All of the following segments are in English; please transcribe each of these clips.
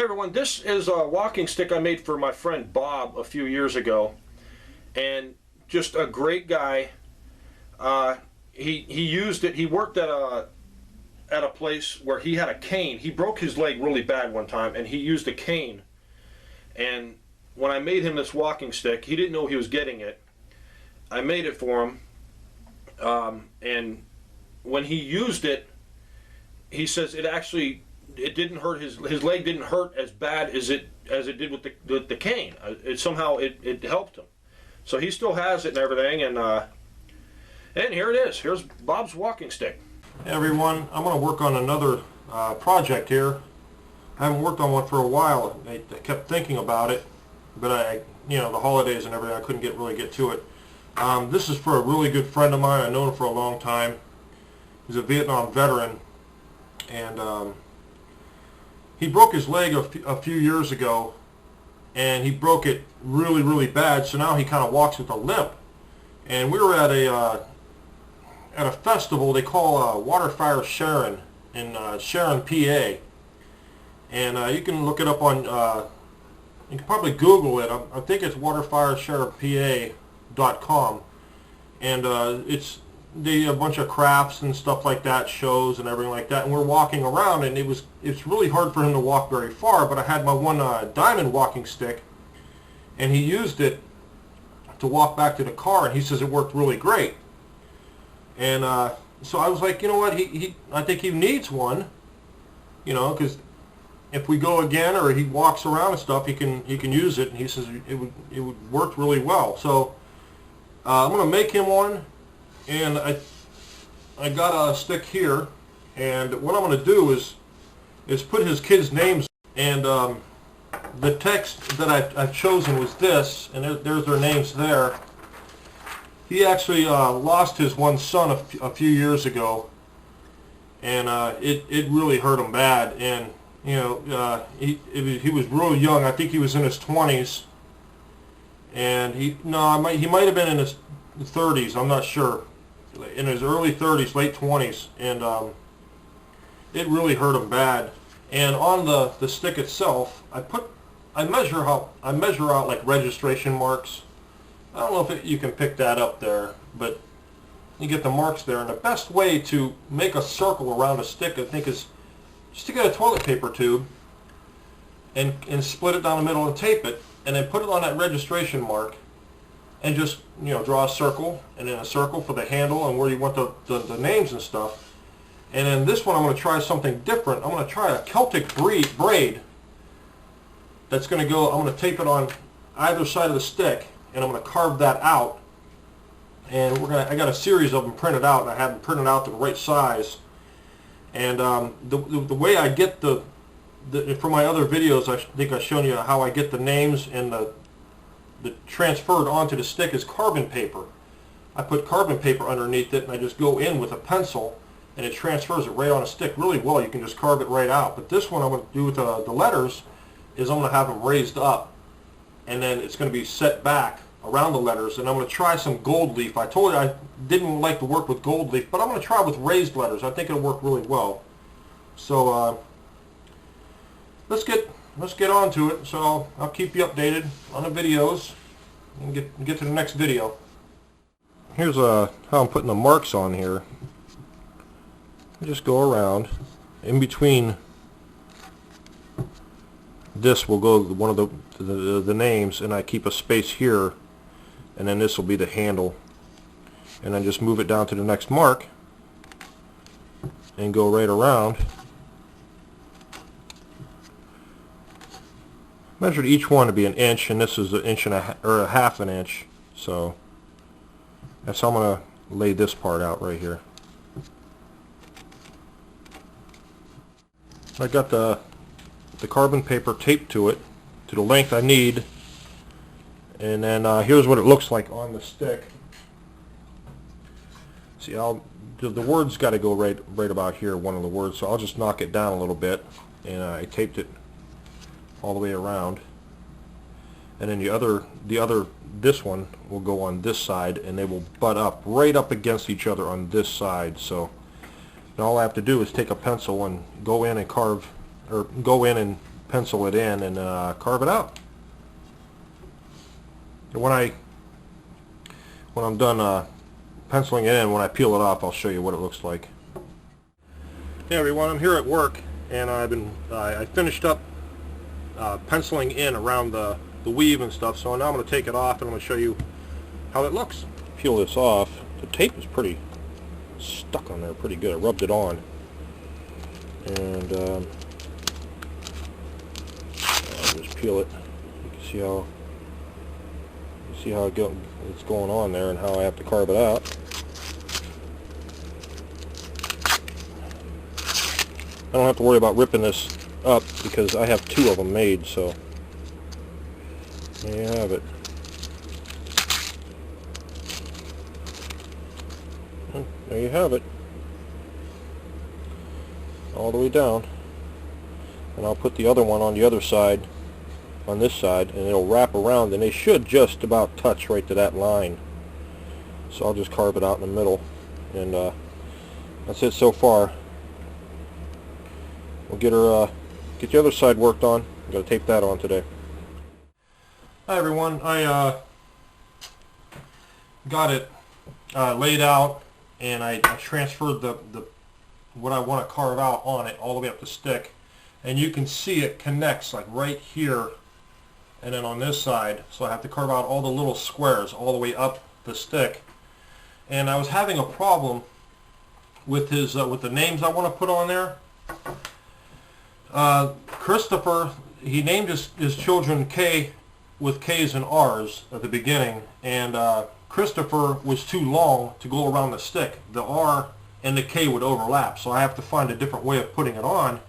Hey everyone, this is a walking stick I made for my friend Bob a few years ago, and just a great guy. He used it. He worked at a place where he had a cane. He broke his leg really bad one time, and he used a cane. And when I made him this walking stick, he didn't know he was getting it. I made it for him, and when he used it, he says it didn't hurt his leg didn't hurt as bad as it did with the cane. It helped him. So he still has it and everything, and here it is. Here's Bob's walking stick. Hey everyone, I'm going to work on another project here. I haven't worked on one for a while. I kept thinking about it, but the holidays and everything, I couldn't really get to it. This is for a really good friend of mine. I've known him for a long time. He's a Vietnam veteran, and he broke his leg a few years ago, and he broke it really, really bad, so now he kind of walks with a limp. And we were at a festival they call Waterfire Sharon in Sharon, PA. And you can look it up on, you can probably Google it. I think it's waterfiresharonpa.com. And it's a bunch of crafts and stuff like that, shows and everything like that, and we're walking around, and it's really hard for him to walk very far, but I had my one diamond walking stick, and he used it to walk back to the car, and he says it worked really great. And so I was like, you know what, I think he needs one, because if we go again or he walks around and stuff, he can use it, and he says it would work really well. So I'm going to make him one. And I got a stick here, and what I'm going to do is put his kids' names, and the text that I've chosen was this, and there's their names there. He actually lost his one son a few years ago, and it really hurt him bad. And he was real young. I think he was in his 20s, and he might have been in his 30s. I'm not sure. In his early 30s, late 20s, and it really hurt him bad. And on the stick itself, I measure out like registration marks. I don't know if you can pick that up there, but you get the marks there. And the best way to make a circle around a stick, I think, is just to get a toilet paper tube and split it down the middle and tape it, and then put it on that registration mark. And just draw a circle, and then a circle for the handle and where you want the names and stuff. And then this one I'm going to try something different. I'm going to try a Celtic braid that's going to go. I'm going to tape it on either side of the stick, and I'm going to carve that out. And I got a series of them printed out, and I have them printed out to the right size. And the way I get from my other videos, I think I've shown you how I get the names and the transferred onto the stick is carbon paper. I put carbon paper underneath it, and I just go in with a pencil, and it transfers it right on a stick really well. You can just carve it right out. But this one I'm going to do with the letters is I'm going to have them raised up, and then it's going to be set back around the letters, and I'm going to try some gold leaf. I told you I didn't like to work with gold leaf, but I'm going to try with raised letters. I think it'll work really well. So let's get on to it. So I'll keep you updated on the videos and get to the next video. Here's how I'm putting the marks on here. Just go around. In between this will go one of the names, and I keep a space here, and then this will be the handle. And then just move it down to the next mark and go right around. Measured each one to be an inch, and this is an inch and a half an inch. So that's how I'm going to lay this part out right here. I got the carbon paper taped to it to the length I need, and then here's what it looks like on the stick. See, the words got to go right about here, one of the words. So I'll just knock it down a little bit, and I taped it all the way around, and then this one will go on this side, and they will butt up right up against each other on this side. So now all I have to do is take a pencil and go in and carve, or go in and pencil it in and carve it out. And when I'm done penciling it in, when I peel it off, I'll show you what it looks like. Hey everyone, I'm here at work, and I finished up penciling in around the weave and stuff, so now I'm going to take it off and I'm going to show you how it looks. Peel this off. The tape is pretty stuck on there pretty good. I rubbed it on, and I'll just peel it. You can see how it's going on there and how I have to carve it out. I don't have to worry about ripping this up because I have 2 of them made, so there you have it. And there you have it. All the way down. And I'll put the other one on the other side, on this side, and it'll wrap around, and they should just about touch right to that line. So I'll just carve it out in the middle, and that's it so far. We'll get the other side worked on. I'm going to tape that on today. Hi everyone, I got it laid out, and I transferred the what I want to carve out on it all the way up the stick, and you can see it connects like right here and then on this side, so I have to carve out all the little squares all the way up the stick. And I was having a problem with with the names I want to put on there. Christopher, he named his children K with K's and R's at the beginning, and Christopher was too long to go around the stick. The R and the K would overlap, so I have to find a different way of putting it on.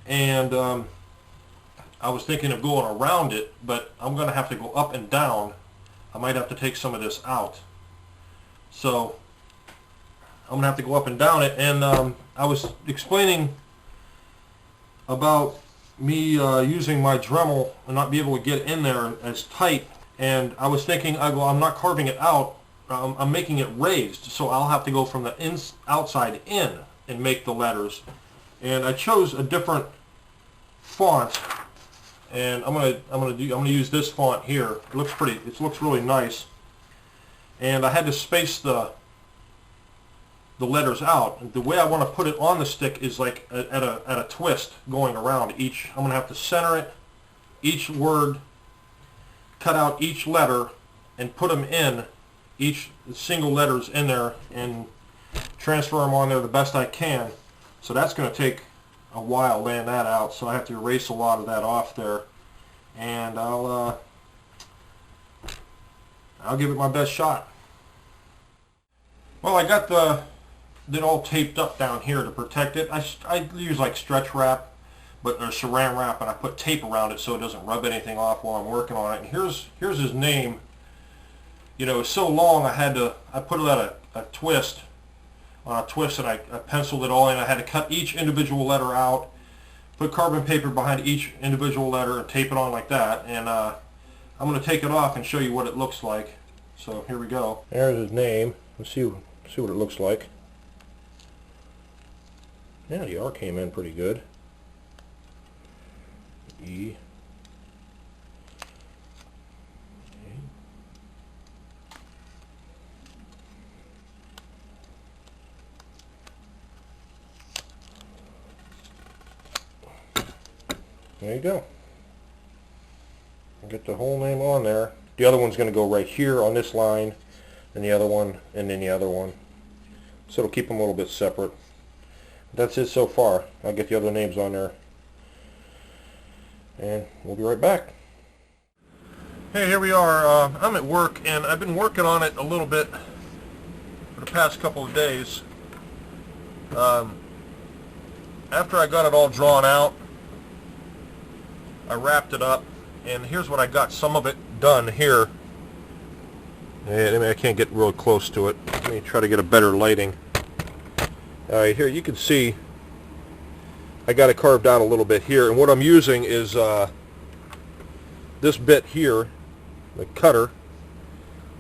And I was thinking of going around it, but I'm going to have to go up and down. I might have to take some of this out. So I'm going to have to go up and down it, and I was explaining about me using my Dremel and not be able to get in there as tight, and I was thinking, I'm not carving it out, I'm making it raised, so I'll have to go from the outside in and make the letters. And I chose a different font, and I'm gonna use this font here. It looks really nice, and I had to space the letters out. The way I want to put it on the stick is like at a twist going around each. I'm going to have to center it, each word, cut out each letter, and put them in, each single letters in there, and transfer them on there the best I can. So that's going to take a while laying that out, so I have to erase a lot of that off there, and I'll give it my best shot. Well, I got it all taped up down here to protect it. I use like stretch wrap, or saran wrap, and I put tape around it so it doesn't rub anything off while I'm working on it. And here's his name. You know, it's so long I put it at a twist, on a twist, and I penciled it all in. I had to cut each individual letter out, put carbon paper behind each individual letter, and tape it on like that. And I'm going to take it off and show you what it looks like. So here we go. There's his name. Let's see what it looks like. Yeah, the R came in pretty good. E. There you go. Get the whole name on there. The other one's going to go right here on this line, and the other one, and then the other one. So it'll keep them a little bit separate. That's it so far. I'll get the other names on there, and we'll be right back. Hey, here we are. I'm at work, and I've been working on it a little bit for the past couple of days. After I got it all drawn out, I wrapped it up, and here's what I got some of it done here. I can't get real close to it. Let me try to get a better lighting. Alright, here you can see I got it carved out a little bit here, and what I'm using is this bit here, the cutter,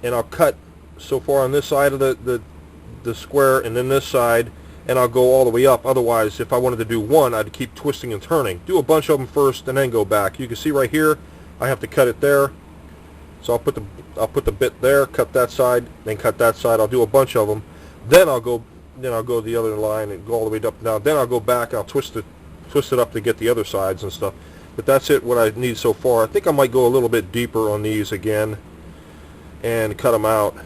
and I'll cut so far on this side of the square, and then this side, and I'll go all the way up. Otherwise, if I wanted to do one, I'd keep twisting and turning. Do a bunch of them first and then go back. You can see right here, I have to cut it there. So I'll put the bit there, cut that side, then cut that side. I'll do a bunch of them. Then I'll go the other line and go all the way up and down. Then I'll go back, I'll twist it up to get the other sides and stuff. But that's it, what I need so far. I think I might go a little bit deeper on these again and cut them out.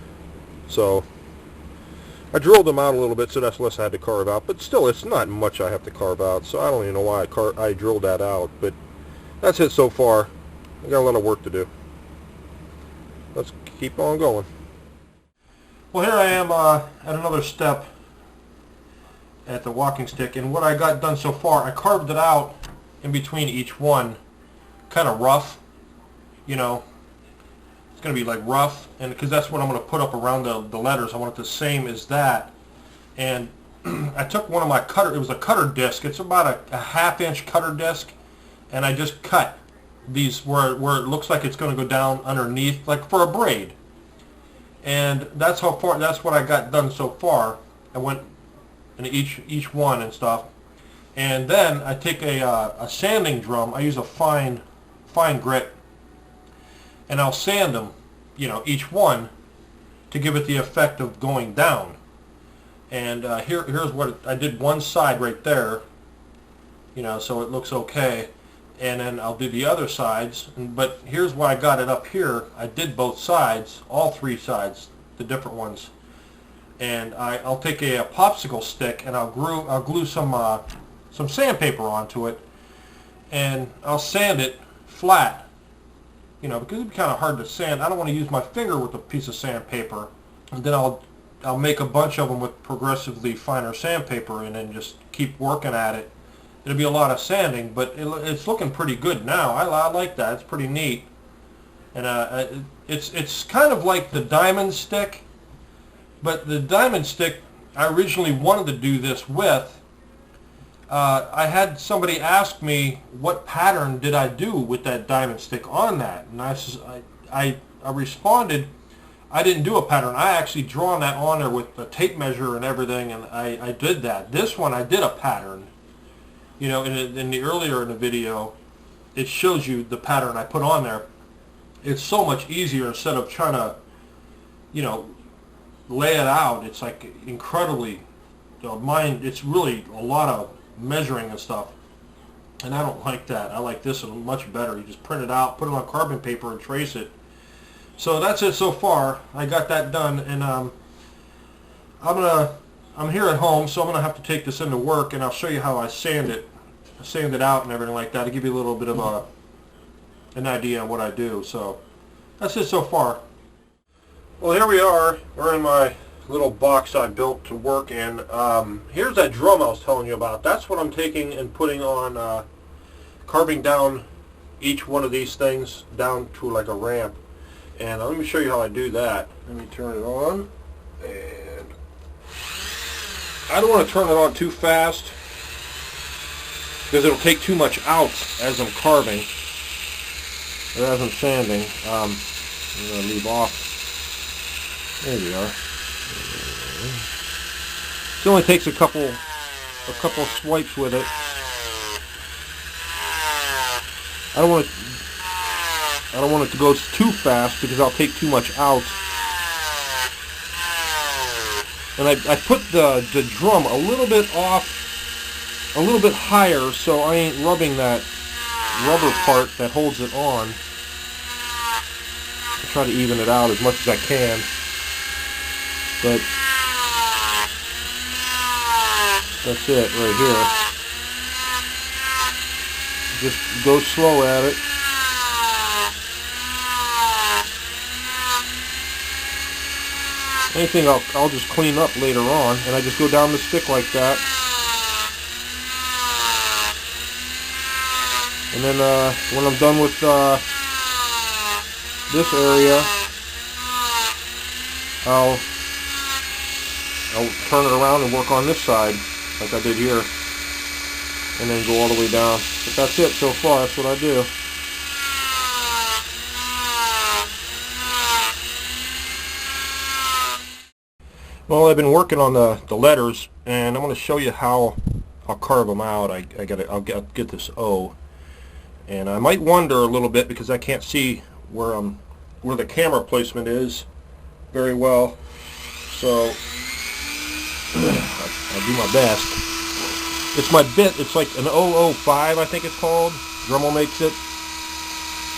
So I drilled them out a little bit, so that's less I had to carve out. But still, it's not much I have to carve out, so I don't even know why I drilled that out. But that's it so far. I got a lot of work to do. Let's keep on going. Well, here I am at another step at the walking stick, and what I got done so far, I carved it out in between each one, kind of rough, you know. It's going to be like rough, and because that's what I'm going to put up around the letters. I want it the same as that. And I took one of my cutter, it was a cutter disc, it's about a half-inch cutter disc, and I just cut these where it looks like it's going to go down underneath, like for a braid. And that's how far, that's what I got done so far. I went in each one and stuff. And then I take a sanding drum. I use a fine grit, and I'll sand them, you know, each one to give it the effect of going down. And here's what I did, one side right there, you know, so it looks okay. And then I'll do the other sides. But here's why I got it up here. I did both sides, all three sides, the different ones. And I'll take a popsicle stick and I'll glue some sandpaper onto it, and I'll sand it flat, you know, because it'd be kind of hard to sand. I don't want to use my finger with a piece of sandpaper. And then I'll make a bunch of them with progressively finer sandpaper, and then just keep working at it. It'll be a lot of sanding, but it's looking pretty good now. I like that. It's pretty neat. And it's kind of like the diamond stick, but the diamond stick I originally wanted to do this with. I had somebody ask me what pattern did I do with that diamond stick on that, and I responded, I didn't do a pattern. I actually drawn that on there with the tape measure and everything, and I did that. This one I did a pattern. You know, in the earlier in the video, it shows you the pattern I put on there. It's so much easier instead of trying to, you know, lay it out. It's like incredibly, it's really a lot of measuring and stuff, and I don't like that. I like this one much better. You just print it out, put it on carbon paper, and trace it. So that's it so far. I got that done, and I'm here at home, so I'm gonna have to take this into work, and I'll show you how I sand it out and everything like that to give you a little bit of an idea of what I do. So that's it so far. Well, here we are. We're in my little box I built to work in. Here's that drum I was telling you about. That's what I'm taking and putting on, carving down each one of these things down to like a ramp. And let me show you how I do that. Let me turn it on. And I don't want to turn it on too fast because it'll take too much out as I'm carving or as I'm sanding. I'm going to leave off. There we are. It only takes a couple swipes with it. I don't want it to go too fast because I'll take too much out. And I put the drum a little bit off, a little bit higher, so I ain't rubbing that rubber part that holds it on. I try to even it out as much as I can. But that's it right here. Just go slow at it. Anything I'll just clean up later on, and I just go down the stick like that. And then when I'm done with this area, I'll turn it around and work on this side like I did here, and then go all the way down. But that's it so far. That's what I do. Well, I've been working on the letters, and I'm going to show you how I'll carve them out. I'll get this O, and I might wonder a little bit because I can't see where the camera placement is very well. So I'll do my best. It's my bit. It's like an 005, I think it's called. Dremel makes it,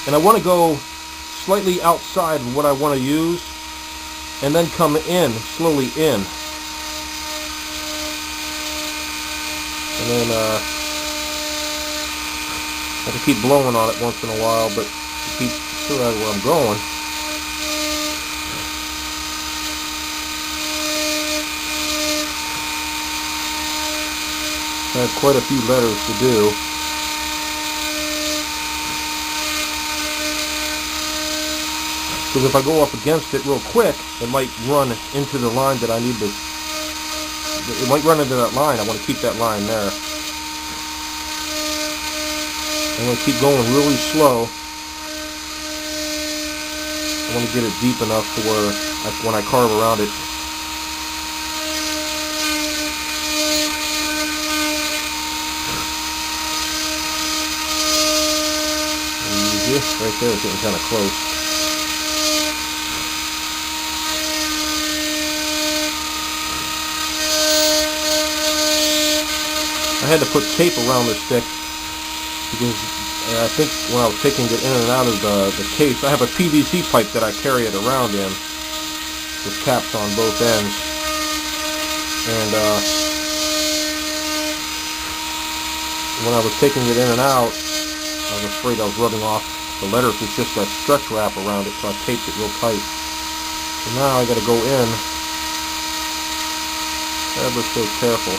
and I want to go slightly outside of what I want to use, and then come in, slowly in. And then I have to keep blowing on it once in a while, but to keep sure where I'm going. I have quite a few letters to do. Because if I go up against it real quick, it might run into the line that I need to. It might run into that line. I want to keep that line there. I'm going to keep going really slow. I want to get it deep enough to where when I carve around it. Easy. Right there, it's getting kind of close. I had to put tape around the stick because I think when I was taking it in and out of the case, I have a PVC pipe that I carry it around in with caps on both ends. And when I was taking it in and out, I was afraid I was rubbing off the letters with just that stretch wrap around it, so I taped it real tight. So now I got to go in ever so careful.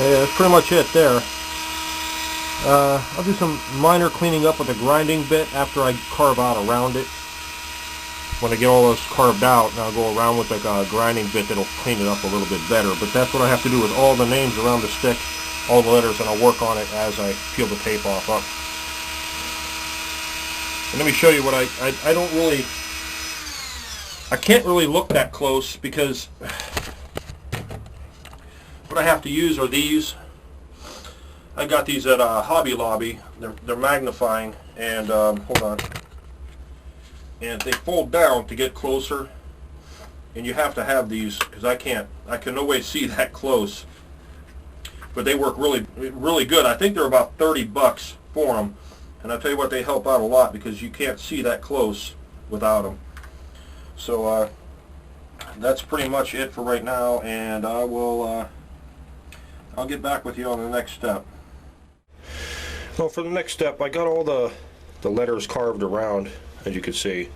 Yeah, that's pretty much it there. I'll do some minor cleaning up with a grinding bit after I carve out around it. When I get all those carved out, and I'll go around with like a grinding bit that'll clean it up a little bit better. But that's what I have to do with all the names around the stick, all the letters, and I'll work on it as I peel the tape off up. And let me show you what I don't really, I can't really look that close because what I have to use are these. I got these at Hobby Lobby. They're magnifying, and hold on. And they fold down to get closer. And you have to have these because I can no way see that close. But they work really good. I think they're about $30 for them. And I'll tell you what, they help out a lot because you can't see that close without them. So that's pretty much it for right now, and I'll get back with you on the next step. Well, for the next step, I got all the letters carved around, as you can see,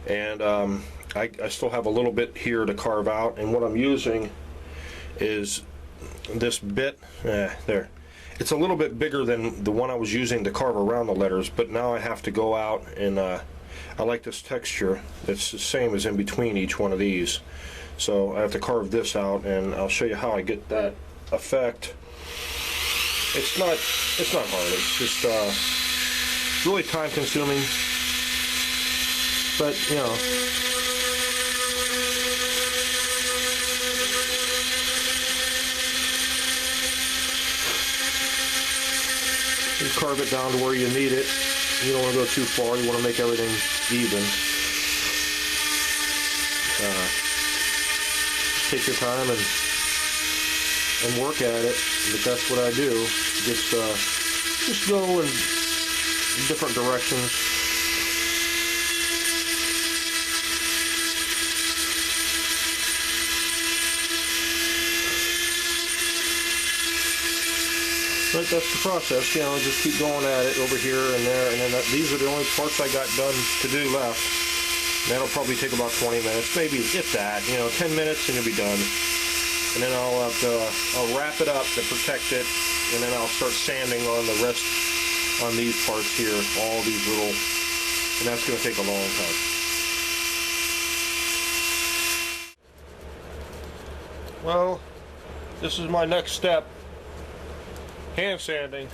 and I still have a little bit here to carve out, and what I'm using is this bit there. It's a little bit bigger than the one I was using to carve around the letters, but now I have to go out and I like this texture that's the same as in between each one of these. So I have to carve this out, and I'll show you how I get that effect. It's not hard. It's just really time consuming, but you know. You carve it down to where you need it. You don't want to go too far. You want to make everything even. Take your time and work at it. But that's what I do. Just go in different directions. But that's the process, you know, just keep going at it over here and there, and then these are the only parts I got done to do left. That'll probably take about 20 minutes, maybe if that, you know, 10 minutes and you'll be done. And then I'll wrap it up to protect it, and then I'll start sanding on the rest on these parts here, all these little, and that's going to take a long time. Well, this is my next step. Hand sanding.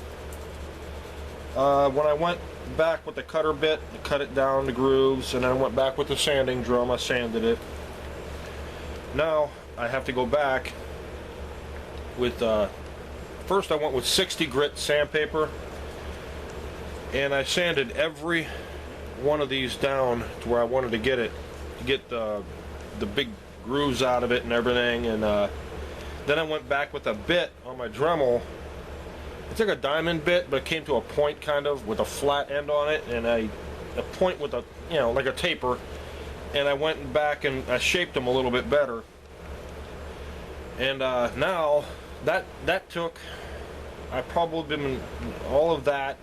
When I went back with the cutter bit to cut it down the grooves, and then I went back with the sanding drum, I sanded it. Now I have to go back with first I went with 60 grit sandpaper, and I sanded every one of these down to where I wanted to get it, to get the big grooves out of it and everything. And then I went back with a bit on my Dremel. It's like a diamond bit, but it came to a point kind of with a flat end on it, and a point with a, you know, like a taper. And I went back and I shaped them a little bit better. And now that took, I probably been all of that,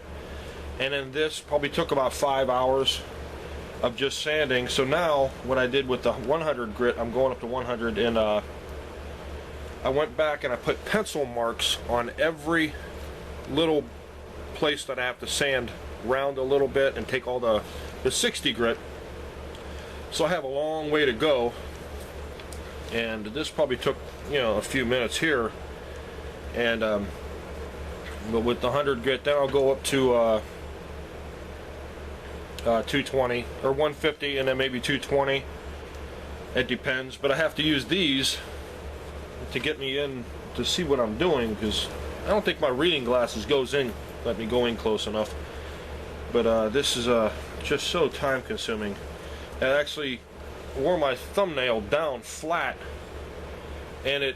and then this probably took about 5 hours of just sanding. So now what I did with the 100 grit, I'm going up to 100, and I went back and I put pencil marks on every little place that I have to sand round a little bit and take all the 60 grit. So I have a long way to go, and this probably took, you know, a few minutes here. And but with the 100 grit, then I'll go up to 220 or 150, and then maybe 220. It depends, but I have to use these to get me in to see what I'm doing, because I don't think my reading glasses let me go in close enough. But this is just so time consuming. I actually wore my thumbnail down flat, and it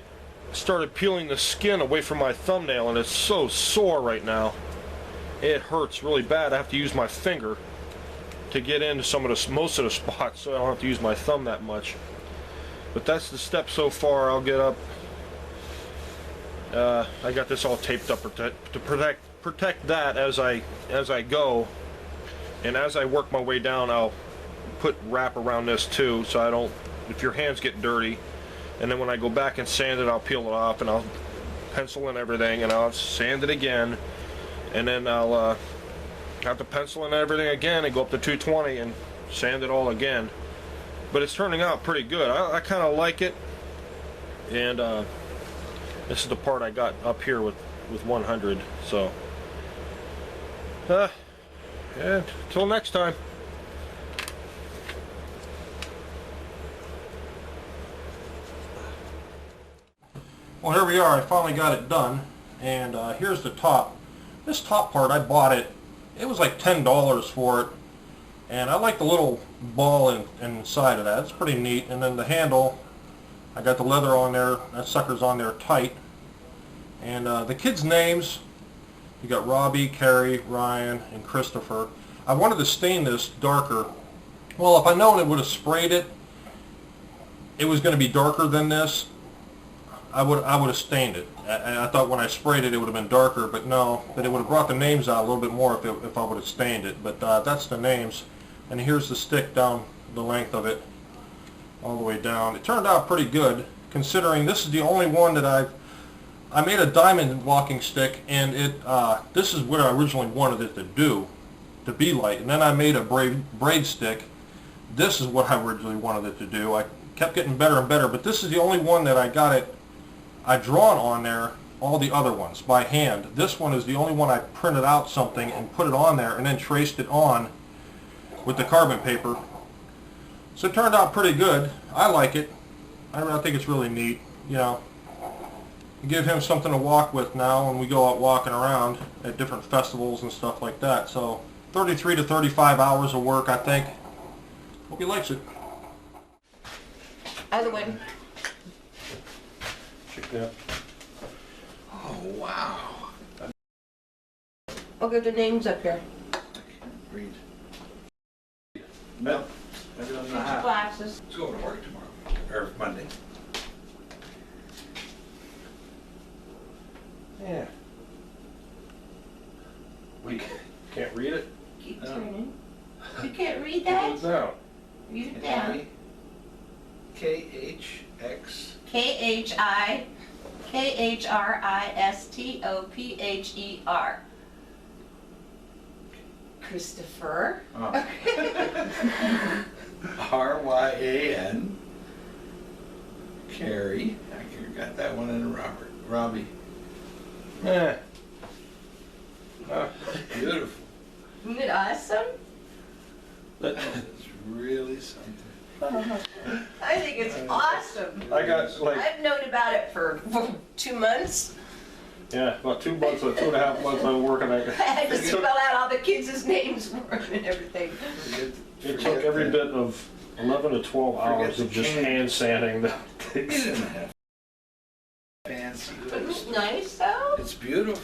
started peeling the skin away from my thumbnail, and it's so sore right now. It hurts really bad. I have to use my finger to get into most of the spots, so I don't have to use my thumb that much. But that's the step so far. I'll get up. I got this all taped up to protect that as I go, and as I work my way down, I'll put wrap around this too, so I don't, if your hands get dirty. And then when I go back and sand it, I'll peel it off, and I'll pencil in everything, and I'll sand it again, and then I'll have to pencil in everything again and go up to 220 and sand it all again. But it's turning out pretty good. I kind of like it, and this is the part I got up here with 100. So, yeah, till next time. Well, here we are. I finally got it done, and here's the top. This top part, I bought it. It was like $10 for it, and I like the little ball inside of that. It's pretty neat. And then the handle, I got the leather on there. That sucker's on there tight. And the kids' names, you got Robbie, Carrie, Ryan, and Christopher. I wanted to stain this darker. Well, if I known it would have sprayed it, it was going to be darker than this. I would have stained it. I thought when I sprayed it, it would have been darker, but no, that it would have brought the names out a little bit more if I would have stained it. But that's the names, and here's the stick down the length of it, all the way down. It turned out pretty good, considering this is the only one that I made a diamond walking stick, and this is what I originally wanted it to do, to be like, and then I made a braid stick. This is what I originally wanted it to do. I kept getting better and better, but this is the only one that I drawn on there, all the other ones by hand. This one is the only one I printed out something and put it on there and then traced it on with the carbon paper. So it turned out pretty good. I like it. I think it's really neat, you know. Give him something to walk with now when we go out walking around at different festivals and stuff like that. So 33 to 35 hours of work, I think. Hope he likes it. Other one. Check that. Oh, wow. I'll get the names up here. Read. No, I don't know Get your how. glasses. Let's go to work tomorrow, or Monday. Yeah. We can't read it? Keep No. turning. You can't read Put it that? down. Read it down. KHX. KHRISTOPHER. Christopher. Oh. RYAN. Carrie. I got that one in Robert. Robbie. Eh. Beautiful. Isn't it awesome? It's really something. I think it's awesome. I got like, I've known about it for 2 months. yeah, about 2 months or 2.5 months I was working on I had to it. spell out all the kids' names for it and everything. It took every bit of 11 to 12 hours of just hand sanding the You things. didn't have fancy. Isn't it nice though? It's beautiful.